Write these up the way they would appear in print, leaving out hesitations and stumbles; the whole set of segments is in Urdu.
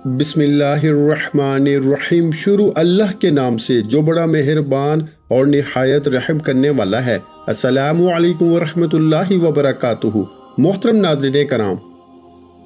بسم اللہ الرحمن الرحیم۔ شروع اللہ کے نام سے جو بڑا مہربان اور نہایت رحم کرنے والا ہے۔ السلام علیکم ورحمۃ اللہ وبرکاتہ۔ محترم ناظرین کرام،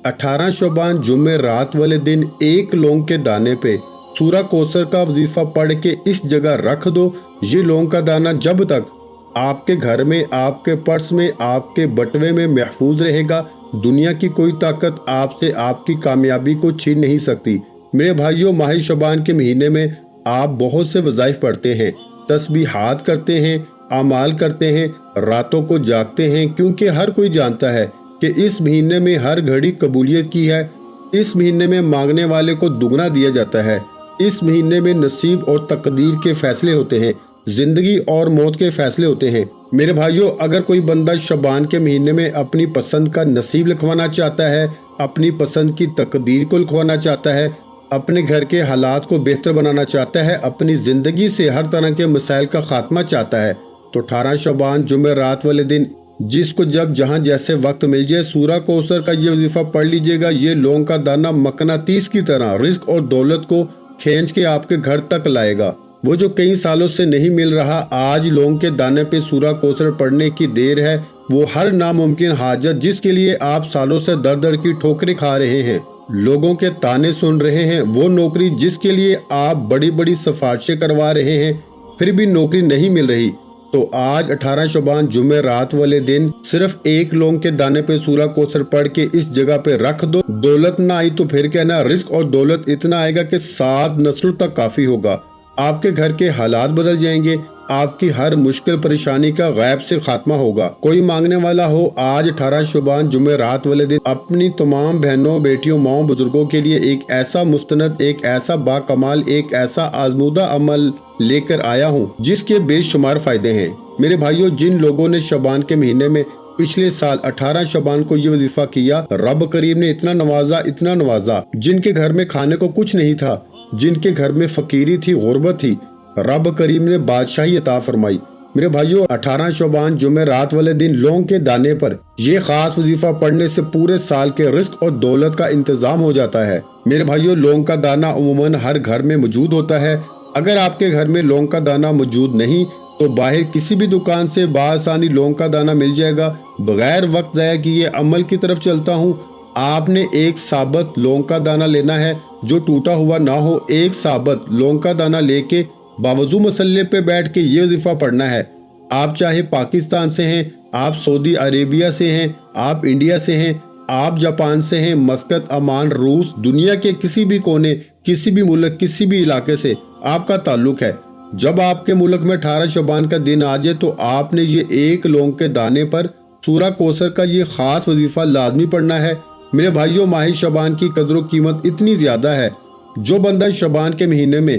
18 شعبان جمعہ رات والے دن ایک لونگ کے دانے پہ سورہ کوثر کا وظیفہ پڑھ کے اس جگہ رکھ دو۔ یہ لونگ کا دانہ جب تک آپ کے گھر میں، آپ کے پرس میں، آپ کے بٹوے میں محفوظ رہے گا، دنیا کی کوئی طاقت آپ سے آپ کی کامیابی کو چھین نہیں سکتی۔ میرے بھائیوں، ماہ شعبان کے مہینے میں آپ بہت سے وظائف پڑھتے ہیں، تسبیحات کرتے ہیں، اعمال کرتے ہیں، راتوں کو جاگتے ہیں، کیونکہ ہر کوئی جانتا ہے کہ اس مہینے میں ہر گھڑی قبولیت کی ہے۔ اس مہینے میں مانگنے والے کو دگنا دیا جاتا ہے۔ اس مہینے میں نصیب اور تقدیر کے فیصلے ہوتے ہیں، زندگی اور موت کے فیصلے ہوتے ہیں۔ میرے بھائیوں، اگر کوئی بندہ شعبان کے مہینے میں اپنی پسند کا نصیب لکھوانا چاہتا ہے، اپنی پسند کی تقدیر کو لکھوانا چاہتا ہے، اپنے گھر کے حالات کو بہتر بنانا چاہتا ہے، اپنی زندگی سے ہر طرح کے مسائل کا خاتمہ چاہتا ہے، تو 18 شعبان جمعہ رات والے دن جس کو جب جہاں جیسے وقت مل جائے سورہ کوثر کا یہ وظیفہ پڑھ لیجئے گا۔ یہ لونگ کا دانہ مقناطیس کی طرح رزق اور دولت کو کھینچ کے آپ کے گھر تک لائے گا۔ وہ جو کئی سالوں سے نہیں مل رہا، آج لونگ کے دانے پہ سورہ کوثر پڑھنے کی دیر ہے۔ وہ ہر ناممکن حاجت جس کے لیے آپ سالوں سے در در کی ٹھوکریں کھا رہے ہیں، لوگوں کے طعنے سن رہے ہیں، وہ نوکری جس کے لیے آپ بڑی بڑی سفارشیں کروا رہے ہیں، پھر بھی نوکری نہیں مل رہی، تو آج 18 شعبان جمعہ رات والے دن صرف ایک لونگ کے دانے پہ سورہ کوثر پڑھ کے اس جگہ پہ رکھ دو۔ دولت نہ آئی تو پھر کہنا، رزق اور دولت اتنا آئے گا کہ 7 نسلوں تک کافی ہوگا۔ آپ کے گھر کے حالات بدل جائیں گے، آپ کی ہر مشکل پریشانی کا غیب سے خاتمہ ہوگا۔ کوئی مانگنے والا ہو، آج 18 شعبان جمعہ رات والے دن اپنی تمام بہنوں، بیٹیوں، ماؤں، بزرگوں کے لیے ایک ایسا مستند، ایک ایسا باکمال، ایک ایسا آزمودہ عمل لے کر آیا ہوں جس کے بے شمار فائدے ہیں۔ میرے بھائیوں، جن لوگوں نے شعبان کے مہینے میں پچھلے سال 18 شعبان کو یہ وظیفہ کیا، رب کریم نے اتنا نوازا، جن کے گھر میں کھانے کو کچھ نہیں تھا، جن کے گھر میں فقیری تھی، غربت تھی، رب کریم نے بادشاہی عطا فرمائی۔ میرے بھائیوں، 18 شعبان جمعہ رات والے دن لونگ کے دانے پر یہ خاص وظیفہ پڑھنے سے پورے سال کے رزق اور دولت کا انتظام ہو جاتا ہے۔ میرے بھائیوں، لونگ کا دانہ عموماً ہر گھر میں موجود ہوتا ہے۔ اگر آپ کے گھر میں لونگ کا دانہ موجود نہیں تو باہر کسی بھی دکان سے بآسانی لونگ کا دانہ مل جائے گا۔ بغیر وقت ضائع کیے عمل کی طرف چلتا ہوں۔ آپ نے ایک ثابت لونگ کا دانہ لینا ہے جو ٹوٹا ہوا نہ ہو۔ ایک ثابت لونگ کا دانہ لے کے باوضو مسلے پہ بیٹھ کے یہ وظیفہ پڑھنا ہے۔ آپ چاہے پاکستان سے ہیں، آپ سعودی عربیہ سے ہیں، آپ انڈیا سے ہیں، آپ جاپان سے ہیں، مسقط، عمان، روس، دنیا کے کسی بھی کونے، کسی بھی ملک، کسی بھی علاقے سے آپ کا تعلق ہے، جب آپ کے ملک میں 18 شعبان کا دن آ جائے تو آپ نے یہ ایک لونگ کے دانے پر سورہ کوثر کا یہ خاص وظیفہ لازمی پڑھنا ہے۔ میرے بھائیوں، ماہ شعبان کی قدر و قیمت اتنی زیادہ ہے، جو بندہ شعبان کے مہینے میں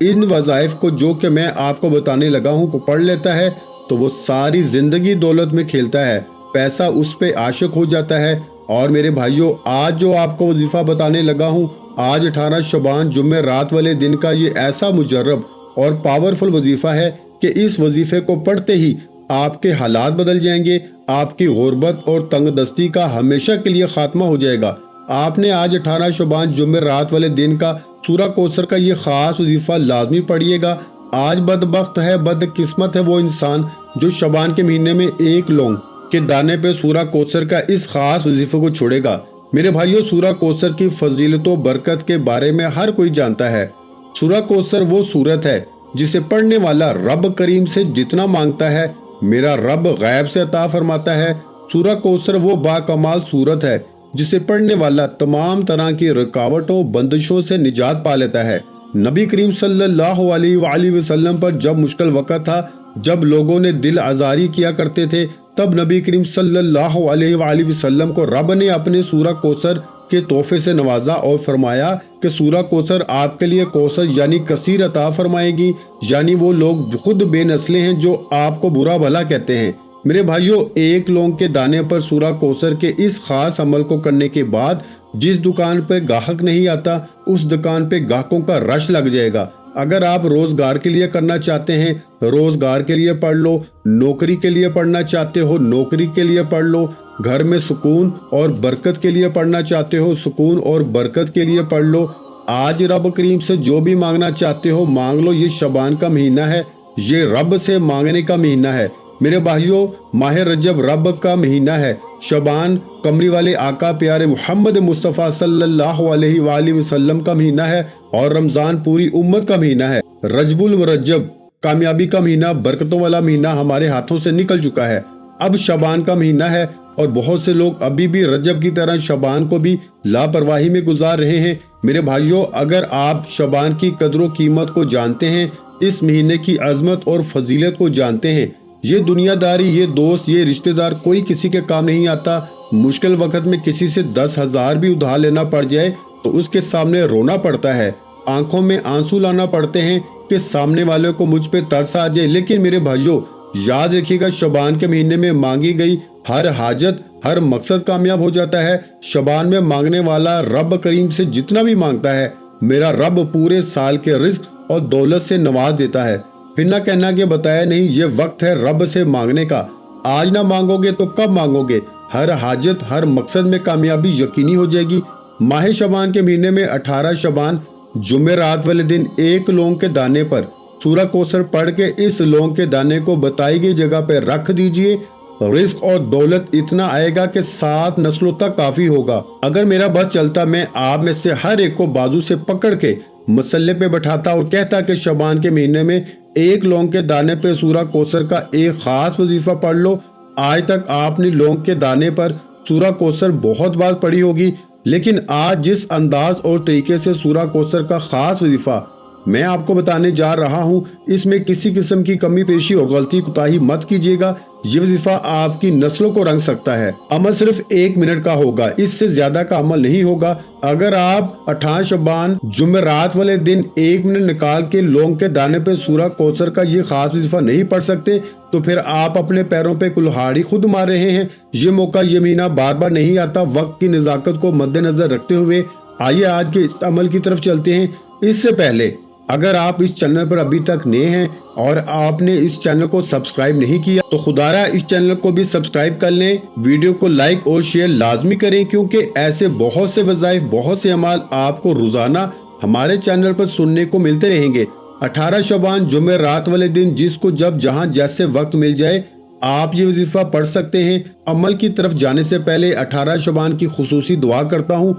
ان وظائف کو جو کہ میں آپ کو بتانے لگا ہوں کو پڑھ لیتا ہے تو وہ ساری زندگی دولت میں کھیلتا ہے، پیسہ اس پہ عاشق ہو جاتا ہے۔ اور میرے بھائیوں، آج جو آپ کو وظیفہ بتانے لگا ہوں، آج 18 شعبان جمعہ رات والے دن کا یہ ایسا مجرب اور پاورفل وظیفہ ہے کہ اس وظیفے کو پڑھتے ہی آپ کے حالات بدل جائیں گے، آپ کی غربت اور تنگ دستی کا ہمیشہ کے لیے خاتمہ ہو جائے گا۔ آپ نے آج 18 شعبان جمعہ رات والے دن کا سورہ کوثر کا یہ خاص وظیفہ لازمی پڑھیے گا۔ آج بدبخت ہے، بدقسمت ہے وہ انسان جو شعبان کے مہینے میں ایک لونگ کے دانے پہ سورہ کوثر کا اس خاص وظیفے کو چھوڑے گا۔ میرے بھائیوں، سورہ کوثر کی فضیلت و برکت کے بارے میں ہر کوئی جانتا ہے۔ سورہ کوثر وہ سورت ہے جسے پڑھنے والا رب کریم سے جتنا مانگتا ہے، میرا رب غیب سے عطا فرماتا ہے۔ سورہ کوثر وہ باکمال سورت ہے جسے پڑھنے والا تمام طرح کی رکاوٹوں، بندشوں سے نجات پا لیتا ہے۔ نبی کریم صلی اللہ علیہ وآلہ وسلم پر جب مشکل وقت تھا، جب لوگوں نے دل آزاری کیا کرتے تھے، تب نبی کریم صلی اللہ علیہ وآلہ وسلم کو رب نے اپنے سورہ کوثر کے تحفے سے نوازا اور فرمایا کہ سورہ کوثر آپ کے لیے کوثر یعنی کثیر عطا فرمائے گی، یعنی وہ لوگ خود بے نسلے ہیں جو آپ کو برا بھلا کہتے ہیں۔ میرے بھائیوں، ایک لونگ کے دانے پر سورہ کوثر کے اس خاص عمل کو کرنے کے بعد جس دکان پہ گاہک نہیں آتا، اس دکان پہ گاہکوں کا رش لگ جائے گا۔ اگر آپ روزگار کے لیے کرنا چاہتے ہیں، روزگار کے لیے پڑھ لو، نوکری کے لیے پڑھنا چاہتے ہو، نوکری کے لیے پڑھ لو، گھر میں سکون اور برکت کے لیے پڑھنا چاہتے ہو، سکون اور برکت کے لیے پڑھ لو۔ آج رب کریم سے جو بھی مانگنا چاہتے ہو مانگ لو۔ یہ شعبان کا مہینہ ہے، یہ رب سے مانگنے کا مہینہ ہے۔ میرے بھائیوں، ماہ رجب رب کا مہینہ ہے، شعبان کمری والے آقا پیارے محمد مصطفیٰ صلی اللہ علیہ وآلہ وسلم کا مہینہ ہے، اور رمضان پوری امت کا مہینہ ہے۔ رجب المرجب کامیابی کا مہینہ، برکتوں والا مہینہ ہمارے ہاتھوں سے نکل چکا ہے، اب شعبان کا مہینہ ہے، اور بہت سے لوگ ابھی بھی رجب کی طرح شعبان کو بھی لاپرواہی میں گزار رہے ہیں۔ میرے بھائیوں، اگر آپ شعبان کی قدر و قیمت کو جانتے ہیں، اس مہینے کی عظمت اور فضیلت کو جانتے ہیں، یہ دنیا داری، یہ دوست، یہ رشتہ دار کوئی کسی کے کام نہیں آتا۔ مشکل وقت میں کسی سے 10,000 بھی ادھار لینا پڑ جائے تو اس کے سامنے رونا پڑتا ہے، آنکھوں میں آنسو لانا پڑتے ہیں کہ سامنے والے کو مجھ پہ ترس آ جائے۔ لیکن میرے بھائیوں، یاد رکھیے گا، شعبان کے مہینے میں مانگی گئی ہر حاجت، ہر مقصد کامیاب ہو جاتا ہے۔ شعبان میں مانگنے والا رب کریم سے جتنا بھی مانگتا ہے، میرا رب پورے سال کے رزق اور دولت سے نواز دیتا ہے۔ پھر نہ کہنا کہ بتایا نہیں، یہ وقت ہے رب سے مانگنے کا۔ آج نہ مانگو گے تو کب مانگو گے؟ ہر حاجت، ہر مقصد میں کامیابی یقینی ہو جائے گی۔ ماہ شعبان کے مہینے میں 18 شعبان جمعرات والے دن ایک لونگ کے دانے پر سورہ کوثر پڑھ کے اس لونگ کے دانے کو بتائی گئی جگہ پہ رکھ دیجئے، رزق اور دولت اتنا آئے گا کہ 7 نسلوں تک کافی ہوگا۔ اگر میرا بس چلتا، میں آپ میں سے ہر ایک کو بازو سے پکڑ کے مسلح پہ بٹھاتا اور کہتا کہ شعبان کے مہینے میں ایک لونگ کے دانے پہ سورہ کوثر کا ایک خاص وظیفہ پڑھ لو۔ آج تک آپ نے لونگ کے دانے پر سورہ کوثر بہت بار پڑھی ہوگی، لیکن آج جس انداز اور طریقے سے سورہ کوثر کا خاص وظیفہ میں آپ کو بتانے جا رہا ہوں، اس میں کسی قسم کی کمی بیشی اور غلطی کوتاہی مت کیجیے گا۔ یہ وظیفہ آپ کی نسلوں کو رنگ سکتا ہے۔ عمل صرف 1 منٹ کا ہوگا، اس سے زیادہ کا عمل نہیں ہوگا۔ اگر آپ 18 شعبان جمعرات والے دن 1 منٹ نکال کے لونگ کے دانے پہ سورہ کوثر کا یہ خاص وظیفہ نہیں پڑھ سکتے تو پھر آپ اپنے پیروں پہ کلہاڑی خود مار رہے ہیں۔ یہ موقع، یہ مہینہ بار بار نہیں آتا۔ وقت کی نزاکت کو مد نظر رکھتے ہوئے آئیے آج کے اس عمل کی طرف چلتے ہیں۔ اس سے پہلے اگر آپ اس چینل پر ابھی تک نئے ہیں اور آپ نے اس چینل کو سبسکرائب نہیں کیا تو خدارا اس چینل کو بھی سبسکرائب کر لیں، ویڈیو کو لائک اور شیئر لازمی کریں، کیونکہ ایسے بہت سے وظائف، بہت سے اعمال آپ کو روزانہ ہمارے چینل پر سننے کو ملتے رہیں گے۔ 18 شعبان جمعرات والے دن جس کو جب جہاں جیسے وقت مل جائے آپ یہ وظیفہ پڑھ سکتے ہیں۔ عمل کی طرف جانے سے پہلے 18 شعبان کی خصوصی دعا کرتا ہوں،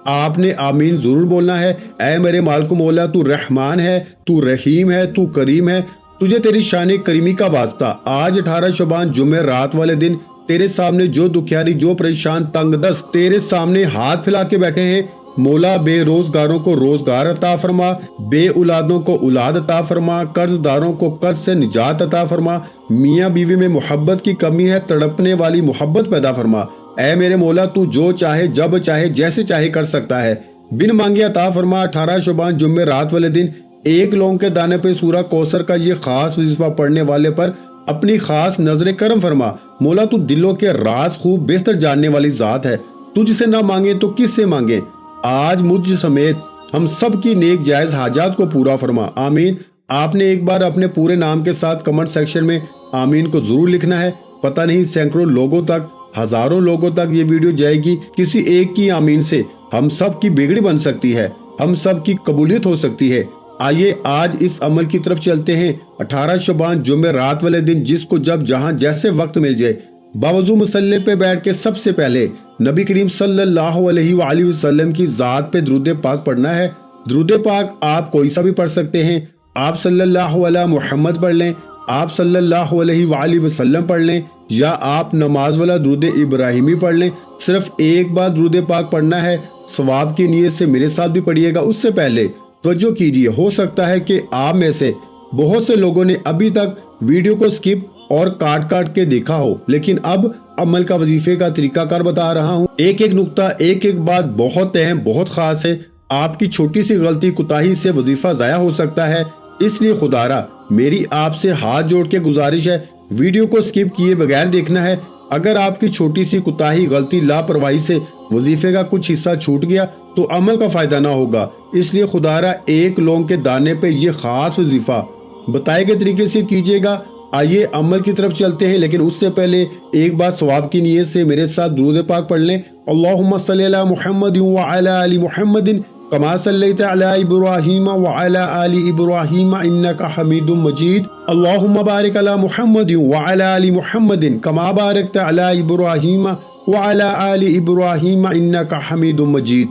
آپ نے آمین ضرور بولنا ہے۔ اے میرے مالک و مولا، تو رحمان ہے، تو رحیم ہے، تو کریم ہے، تجھے تیری شان کریمی کا واسطہ۔ آج 18 شعبان جمعرات والے دن تیرے سامنے جو دکھیاری، جو پریشان، تنگ دست تیرے سامنے ہاتھ پھیلا کے بیٹھے ہیں، مولا بے روزگاروں کو روزگار عطا فرما، بے اولادوں کو اولاد عطا فرما، قرض داروں کو قرض سے نجات عطا فرما، میاں بیوی میں محبت کی کمی ہے، تڑپنے والی محبت پیدا فرما۔ اے میرے مولا، تو جو چاہے، جب چاہے، جیسے چاہے کر سکتا ہے، بن مانگے عطا فرما۔ 18 شعبان جمعرات والے دن ایک لونگ کے دانے پہ سورہ کوثر کا یہ خاص وظیفہ پڑھنے والے پر اپنی خاص نظر کرم فرما۔ مولا، تو دلوں کے راز خوب بہتر جاننے والی ذات ہے، تجھ سے نہ مانگے تو کس سے مانگے؟ آج مجھ سمیت ہم سب کی نیک جائز حاجات کو پورا فرما، آمین۔ آپ نے ایک بار اپنے پورے نام کے ساتھ کمنٹ سیکشن میں آمین کو ضرور لکھنا ہے۔ پتہ نہیں سینکڑوں لوگوں تک، ہزاروں لوگوں تک یہ ویڈیو جائے گی۔ کسی ایک کی آمین سے ہم سب کی بگڑی بن سکتی ہے، ہم سب کی قبولیت ہو سکتی ہے۔ آئیے آج اس عمل کی طرف چلتے ہیں۔ 18 شعبان جمعرات والے دن جس کو جب جہاں جیسے وقت مل جائے، باوضو مصلی پہ بیٹھ کے سب سے پہلے نبی کریم صلی اللہ علیہ وآلہ وسلم کی ذات پہ درود پاک پڑھنا ہے۔ درود پاک آپ کوئی سا بھی پڑھ سکتے ہیں۔ آپ صلی اللہ علیہ محمد پڑھ لیں، آپ صلی اللہ علیہ وآلہ وسلم پڑھ لیں، یا آپ نماز والا درود ابراہیمی پڑھ لیں۔ صرف ایک بار درود پاک پڑھنا ہے، ثواب کی نیت سے میرے ساتھ بھی پڑھیے گا۔ اس سے پہلے توجہ کیجیے، ہو سکتا ہے کہ آپ میں سے بہت سے لوگوں نے ابھی تک ویڈیو کو سکپ اور کاٹ کاٹ کے دیکھا ہو، لیکن اب عمل کا وظیفے کا طریقہ کار بتا رہا ہوں۔ ایک ایک نقطہ، ایک ایک بات بہت اہم، بہت خاص ہے۔ آپ کی چھوٹی سی غلطی، کوتاہی سے وظیفہ ضائع ہو سکتا ہے، اس لیے خدارا میری آپ سے ہاتھ جوڑ کے گزارش ہے، ویڈیو کو سکپ کیے بغیر دیکھنا ہے۔ اگر آپ کی چھوٹی سی کوتاہی، غلطی، لاپرواہی سے وظیفے کا کچھ حصہ چھوٹ گیا تو عمل کا فائدہ نہ ہوگا۔ اس لیے خدارا ایک لونگ کے دانے پہ یہ خاص وظیفہ بتائے گئے طریقے سے کیجیے گا۔ آئیے عمل کی طرف چلتے ہیں، لیکن اس سے پہلے ایک بار ثواب کی نیت سے میرے ساتھ درود پاک پڑھ لیں۔ اللہم صلی علی محمد وعلی آل محمد کما صلیت علی ابراہیم وعلی آل ابراہیم انک حمید مجید۔ اللہم بارک علی محمد وعلی آل محمد کما بارکت علی ابراہیم وعلی آل ابراہیم انک حمید مجید۔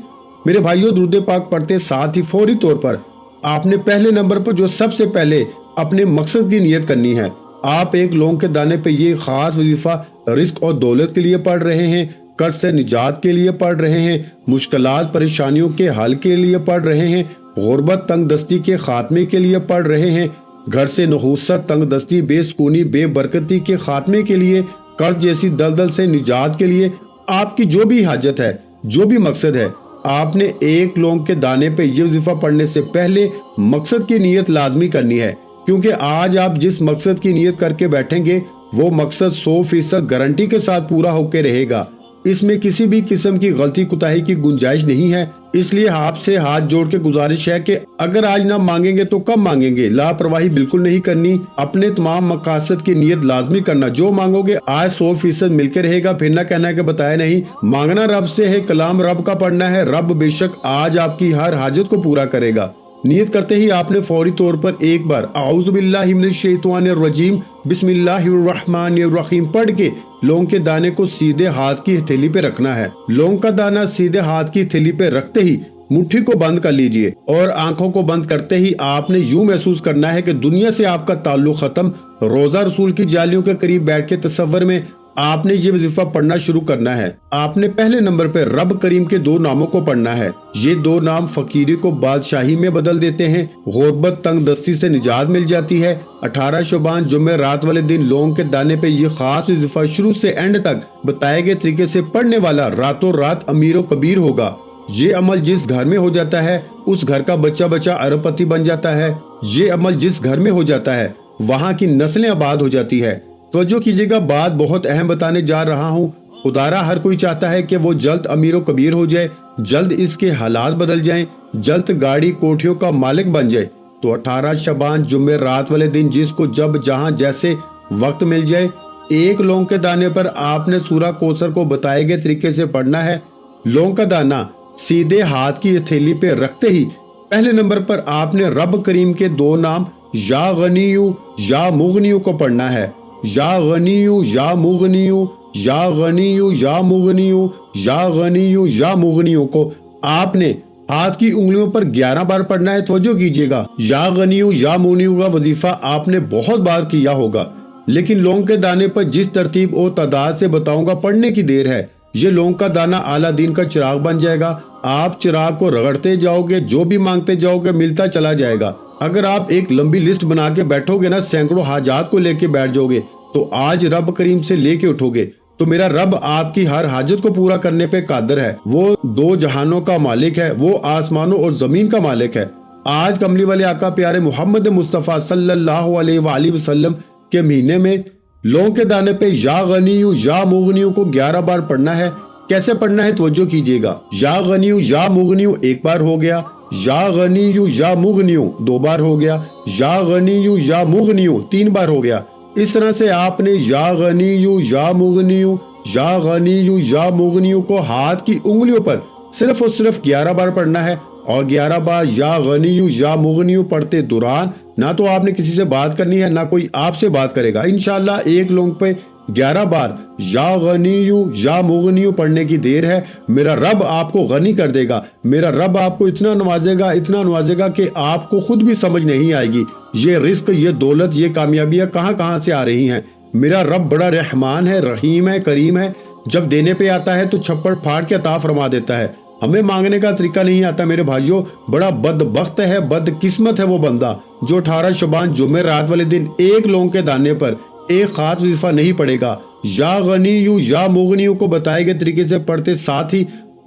میرے بھائیوں، درود پاک پڑھتے ساتھ ہی فوری طور پر آپ نے پہلے نمبر پر جو سب سے پہلے اپنے مقصد کی نیت کرنی ہے۔ آپ ایک لونگ کے دانے پہ یہ خاص وظیفہ رزق اور دولت کے لیے پڑھ رہے ہیں، قرض سے نجات کے لیے پڑھ رہے ہیں، مشکلات پریشانیوں کے حل کے لیے پڑھ رہے ہیں، غربت تنگ دستی کے خاتمے کے لیے پڑھ رہے ہیں، گھر سے نحوست تنگ دستی بے سکونی بے برکتی کے خاتمے کے لیے، قرض جیسی دلدل سے نجات کے لیے، آپ کی جو بھی حاجت ہے، جو بھی مقصد ہے، آپ نے ایک لونگ کے دانے پہ یہ وظیفہ پڑھنے سے پہلے مقصد کی نیت لازمی کرنی ہے، کیونکہ آج آپ جس مقصد کی نیت کر کے بیٹھیں گے وہ مقصد 100% گارنٹی کے ساتھ پورا ہو کے رہے گا۔ اس میں کسی بھی قسم کی غلطی کوتاہی کی گنجائش نہیں ہے۔ اس لیے آپ سے ہاتھ جوڑ کے گزارش ہے کہ اگر آج نہ مانگیں گے تو کب مانگیں گے، لاپرواہی بالکل نہیں کرنی، اپنے تمام مقاصد کی نیت لازمی کرنا، جو مانگو گے آج 100% مل کے رہے گا، پھر نہ کہنا کہ بتایا نہیں۔ مانگنا رب سے ہے، کلام رب کا پڑھنا ہے، رب بے شک آج آپ کی ہر حاجت کو پورا کرے گا۔ نیت کرتے ہی آپ نے فوری طور پر ایک بار اعوذ باللہ من الشیطان الرجیم بسم اللہ الرحمن الرحیم پڑھ کے لونگ کے دانے کو سیدھے ہاتھ کی ہتھیلی پہ رکھنا ہے۔ لونگ کا دانہ سیدھے ہاتھ کی ہتھیلی پہ رکھتے ہی مٹھی کو بند کر لیجئے اور آنکھوں کو بند کرتے ہی آپ نے یوں محسوس کرنا ہے کہ دنیا سے آپ کا تعلق ختم۔ روزہ رسول کی جالیوں کے قریب بیٹھ کے تصور میں آپ نے یہ وظیفہ پڑھنا شروع کرنا ہے۔ آپ نے پہلے نمبر پہ رب کریم کے 2 ناموں کو پڑھنا ہے۔ یہ 2 نام فقیری کو بادشاہی میں بدل دیتے ہیں، غربت تنگ دستی سے نجات مل جاتی ہے۔ 18 شعبان جمعہ رات والے دن لونگ کے دانے پہ یہ خاص وظیفہ شروع سے اینڈ تک بتائے گئے طریقے سے پڑھنے والا راتوں رات امیر و کبیر ہوگا۔ یہ عمل جس گھر میں ہو جاتا ہے اس گھر کا بچہ بچہ ارب پتی بن جاتا ہے۔ یہ عمل جس گھر میں ہو جاتا ہے وہاں کی نسلیں آباد ہو جاتی ہے۔ توجہ کیجیے گا، بات بہت اہم بتانے جا رہا ہوں۔ خدارا ہر کوئی چاہتا ہے کہ وہ جلد امیر و کبیر ہو جائے، جلد اس کے حالات بدل جائیں، جلد گاڑی کوٹھیوں کا مالک بن جائے۔ تو 18 شعبان جمعہ رات والے دن جس کو جب جہاں جیسے وقت مل جائے، ایک لونگ کے دانے پر آپ نے سورہ کوثر کو بتائے گئے طریقے سے پڑھنا ہے۔ لونگ کا دانہ سیدھے ہاتھ کی ہتھیلی پہ رکھتے ہی پہلے نمبر پر آپ نے رب کریم کے 2 نام یا غنیو یا مغنیو کو پڑھنا ہے۔ یا غنیو یا مغنیو یا غنیو یا مغنیو یا غنیو یا مغنیو کو آپ نے ہاتھ کی انگلیوں پر 11 بار پڑھنا ہے۔ توجہ کیجیے گا، یا غنیو یا مغنیو کا وظیفہ آپ نے بہت بار کیا ہوگا، لیکن لونگ کے دانے پر جس ترتیب اور تعداد سے بتاؤں گا پڑھنے کی دیر ہے۔ یہ لونگ کا دانہ اعلیٰ دین کا چراغ بن جائے گا۔ آپ چراغ کو رگڑتے جاؤ گے، جو بھی مانگتے جاؤ گے ملتا چلا جائے گا۔ اگر آپ ایک لمبی لسٹ بنا کے بیٹھو گے نا، سینکڑوں حاجات کو لے کے بیٹھ جاؤ گے، تو آج رب کریم سے لے کے اٹھو گے تو میرا رب آپ کی ہر حاجت کو پورا کرنے پہ قادر ہے۔ وہ 2 جہانوں کا مالک ہے، وہ آسمانوں اور زمین کا مالک ہے۔ آج کملی والے آقا پیارے محمد مصطفیٰ صلی اللہ علیہ وآلہ وسلم کے مہینے میں لونگ کے دانے پہ یا غنیو یا مغنیو کو 11 بار پڑھنا ہے۔ کیسے پڑھنا ہے توجہ کیجیے گا، یا غنیو یا مغنیو 1 بار ہو گیا، یا غنیو یا مغنیو 2 بار ہو گیا، یا غنیو یا مغنیو 3 بار ہو گیا۔ اس طرح سے آپ نے یا غنیو یا مغنیو یا غنیو یا مغنیو کو ہاتھ کی انگلیوں پر صرف اور صرف 11 بار پڑھنا ہے۔ اور 11 بار یا غنیو یا مغنیو پڑھتے دوران نہ تو آپ نے کسی سے بات کرنی ہے، نہ کوئی آپ سے بات کرے گا۔ انشاءاللہ ایک لونگ پہ 11 بار یا غنیو یا مغنیو پڑھنے کی دیر ہے، میرا رب آپ کو غنی کر دے گا۔ میرا رب آپ کو اتنا نوازے گا کہ آپ کو خود بھی سمجھ نہیں آئے گی یہ رزق، یہ دولت، یہ کامیابیاں کہاں سے آ رہی ہیں۔ میرا رب بڑا رحمان ہے، رحیم ہے، کریم ہے۔ جب دینے پہ آتا ہے تو چھپڑ پھاڑ کے عطا فرما دیتا ہے۔ ہمیں مانگنے کا طریقہ نہیں آتا میرے بھائیوں، بڑا بدبخت ہے، بد قسمت ہے وہ بندہ جو 18 شعبان جمعہ رات والے دن ایک لونگ کے دانے پر ایک خاص وظیفہ نہیں پڑھے گا۔ یا غنیو یا مغنیو کو بتائے گئے طریقے سے پڑھتے ساتھ ہی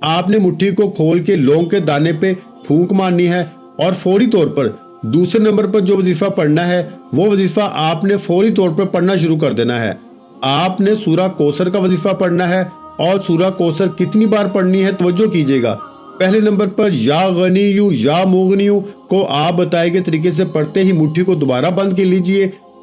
آپ نے مٹھی کو کھول کے لونگ کے دانے پہ پھونک مارنی ہے، اور فوری طور پر دوسرے نمبر پر جو وظیفہ پڑھنا ہے وہ وظیفہ آپ نے فوری طور پر پڑھنا شروع کر دینا ہے۔ آپ نے سورہ کوثر کا وظیفہ پڑھنا ہے، اور سورہ کوثر کتنی بار پڑھنی ہے توجہ کیجیے گا۔ پہلے نمبر پر یا غنیو یا مغنیو کو آپ بتائے گئے طریقے سے پڑھتے ہی مٹھی کو دوبارہ بند کر لیجئے،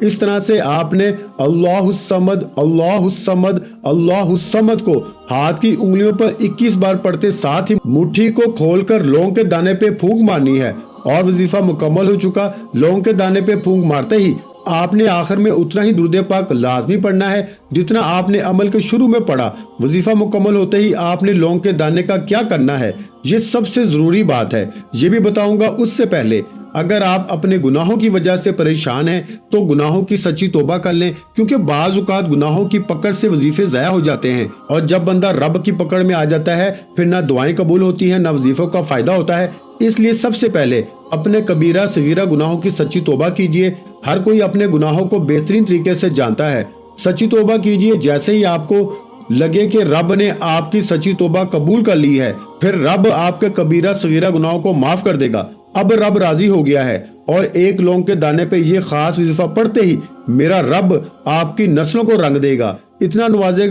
اس طرح سے آپ نے اللہ الصمد اللہ الصمد اللہ الصمد کو ہاتھ کی انگلیوں پر 21 بار پڑھتے ساتھ ہی مٹھی کو کھول کر لونگ کے دانے پہ پھونک مارنی ہے، اور وظیفہ مکمل ہو چکا۔ لونگ کے دانے پہ پھونک مارتے ہی آپ نے آخر میں اتنا ہی درود پاک لازمی پڑھنا ہے جتنا آپ نے عمل کے شروع میں پڑھا۔ وظیفہ مکمل ہوتے ہی آپ نے لونگ کے دانے کا کیا کرنا ہے، یہ سب سے ضروری بات ہے، یہ بھی بتاؤں گا۔ اس سے پہلے اگر آپ اپنے گناہوں کی وجہ سے پریشان ہیں تو گناہوں کی سچی توبہ کر لیں، کیونکہ بعض اوقات گناہوں کی پکڑ سے وظیفے ضائع ہو جاتے ہیں، اور جب بندہ رب کی پکڑ میں آ جاتا ہے پھر نہ دعائیں قبول ہوتی ہیں نہ وظیفوں کا فائدہ ہوتا ہے۔ اس لیے سب سے پہلے اپنے کبیرہ صغیرہ گناہوں کی سچی توبہ کیجئے۔ ہر کوئی اپنے گناہوں کو بہترین طریقے سے جانتا ہے۔ سچی توبہ کیجئے، جیسے ہی آپ کو لگے کہ رب نے آپ کی سچی توبہ قبول کر لی ہے، پھر رب آپ کے کبیرہ صغیرہ گناہوں کو معاف کر دے گا۔ اب رب راضی ہو گیا ہے، اور ایک لونگ کے دانے پہ یہ خاص وظیفہ پڑھتے ہی میرا رب آپ کی نسلوں کو رنگ دے گا، اتنا نوازے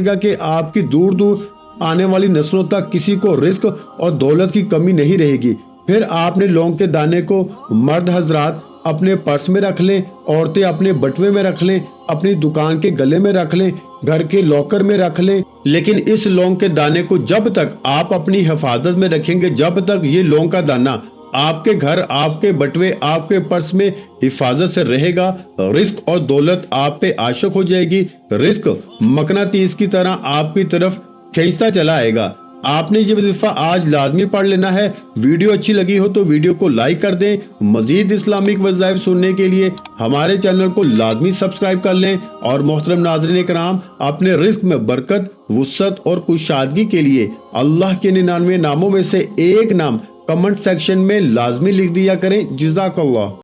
گا کہ آپ کی دور دور آنے والی نسلوں تک کسی کو رزق اور دولت کی کمی نہیں رہے گی۔ پھر آپ نے لونگ کے دانے کو مرد حضرات اپنے پرس میں رکھ لیں، عورتیں اپنے بٹوے میں رکھ لیں، اپنی دکان کے گلے میں رکھ لیں، گھر کے لاکر میں رکھ لیں، لیکن اس لونگ کے دانے کو جب تک آپ اپنی حفاظت میں رکھیں گے، جب تک یہ لونگ کا دانہ آپ کے گھر، آپ کے بٹوے، آپ کے پرس میں حفاظت سے رہے گا، رزق اور دولت آپ پہ عاشق ہو جائے گی، رزق مقناطیس کی طرح آپ کی طرف کھینچتا چلا آئے گا۔ آپ نے یہ وظیفہ آج لازمی پڑھ لینا ہے۔ ویڈیو اچھی لگی ہو تو ویڈیو کو لائک کر دیں۔ مزید اسلامک وظائف سننے کے لیے ہمارے چینل کو لازمی سبسکرائب کر لیں، اور محترم ناظرین کرام، اپنے رزق میں برکت، وسعت اور کشادگی کے لیے اللہ کے 99 ناموں میں سے ایک نام کمنٹ سیکشن میں لازمی لکھ دیا کریں۔ جزاک اللہ۔